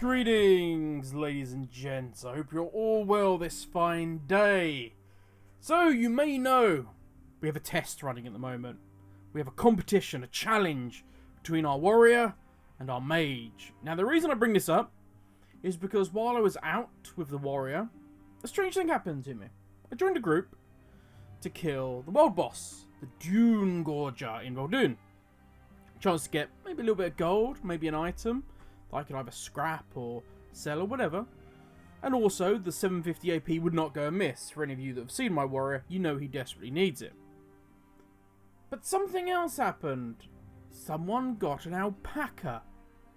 Greetings, ladies and gents. I hope you're all well this fine day. So, you may know, we have a test running at the moment. We have a competition, a challenge between our warrior and our mage. Now, the reason I bring this up is because while I was out with the warrior, a strange thing happened to me. I joined a group to kill the world boss, the Dunegorger in Voldun. Chance to get maybe a little bit of gold, maybe an item that I could either scrap or sell or whatever. And also, the 750 AP would not go amiss. For any of you that have seen my warrior, you know he desperately needs it. But something else happened. Someone got an alpaca.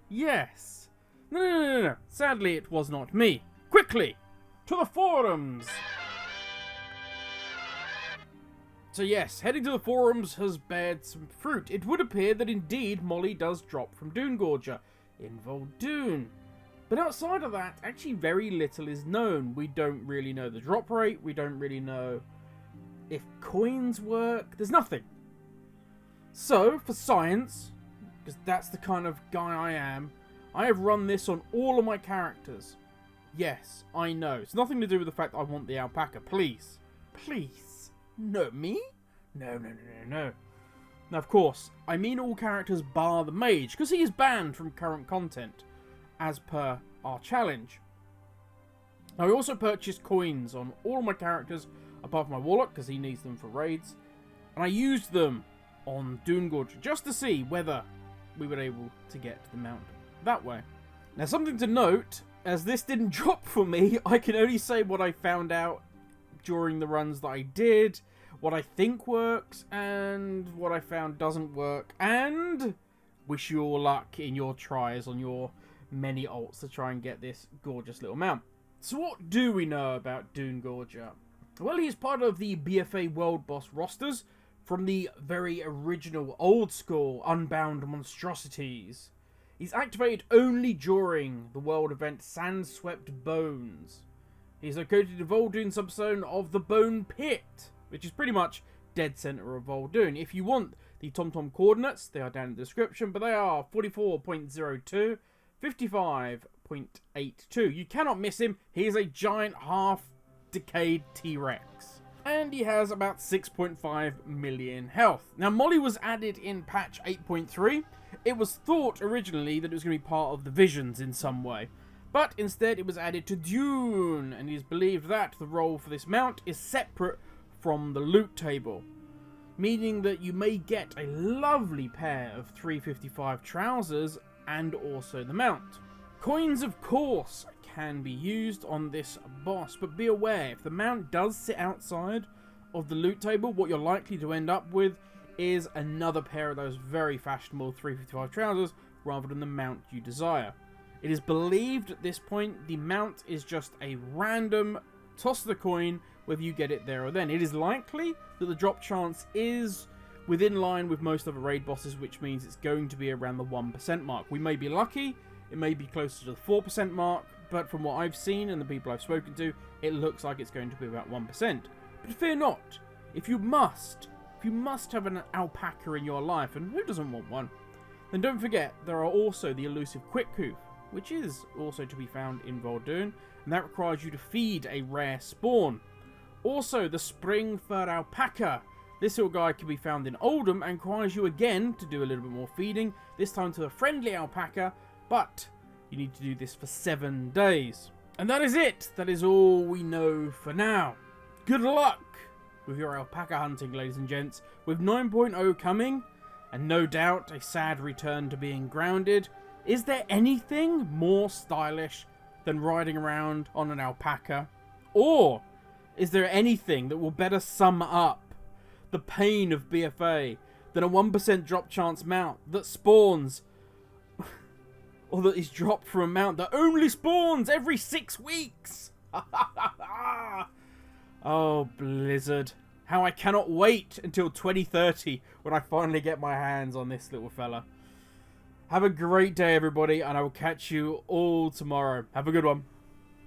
Yes. No. Sadly, it was not me. Quickly, to the forums! So yes, heading to the forums has bared some fruit. It would appear that indeed Mollie does drop from Dunegorger in Voldun. But outside of that, actually very little is known. We don't really know the drop rate. We don't really know if coins work. There's nothing. So, for science, because that's the kind of guy I am, I have run this on all of my characters. Yes, I know. It's nothing to do with the fact that I want the alpaca. Please. Please. No, me? No. Now, of course, I mean all characters bar the mage, because he is banned from current content, as per our challenge. Now, I also purchased coins on all my characters, apart from my warlock, because he needs them for raids, and I used them on Dunegorger, just to see whether we were able to get to the mount that way. Now, something to note, as this didn't drop for me, I can only say what I found out during the runs that I did, what I think works, and what I found doesn't work, and wish you all luck in your tries on your many ults to try and get this gorgeous little mount. So what do we know about Dunegorger? Well, he is part of the BFA World Boss rosters from the very original old school Unbound Monstrosities. He's activated only during the world event Sandswept Bones. He's located in Voldun subzone of the Bone Pit, which is pretty much dead center of Voldun. If you want the TomTom coordinates, they are down in the description, but they are 44.02, 55.82. You cannot miss him. He is a giant half-decayed T-Rex. And he has about 6.5 million health. Now, Mollie was added in patch 8.3. It was thought originally that it was going to be part of the Visions in some way. But instead it was added to Dune, and it is believed that the role for this mount is separate from the loot table. Meaning that you may get a lovely pair of 355 trousers and also the mount. Coins, of course, can be used on this boss, but be aware, if the mount does sit outside of the loot table, what you're likely to end up with is another pair of those very fashionable 355 trousers rather than the mount you desire. It is believed at this point the mount is just a random toss of the coin whether you get it there or then. It is likely that the drop chance is within line with most other raid bosses, which means it's going to be around the 1% mark. We may be lucky, it may be closer to the 4% mark, but from what I've seen and the people I've spoken to, it looks like it's going to be about 1%. But fear not, if you must have an alpaca in your life, and who doesn't want one, then don't forget there are also the Elusive Quickhoof, which is also to be found in Voldun, and that requires you to feed a rare spawn. Also, the Springfur alpaca. This little guy can be found in Oldham and requires you again to do a little bit more feeding, this time to a friendly alpaca, but you need to do this for 7 days. And that is it. That is all we know for now. Good luck with your alpaca hunting, ladies and gents. With 9.0 coming, and no doubt a sad return to being grounded, is there anything more stylish than riding around on an alpaca? Or is there anything that will better sum up the pain of BFA than a 1% drop chance mount that spawns, or that is dropped from a mount that only spawns every 6 weeks? Oh, Blizzard. How I cannot wait until 2030 when I finally get my hands on this little fella. Have a great day, everybody, and I will catch you all tomorrow. Have a good one.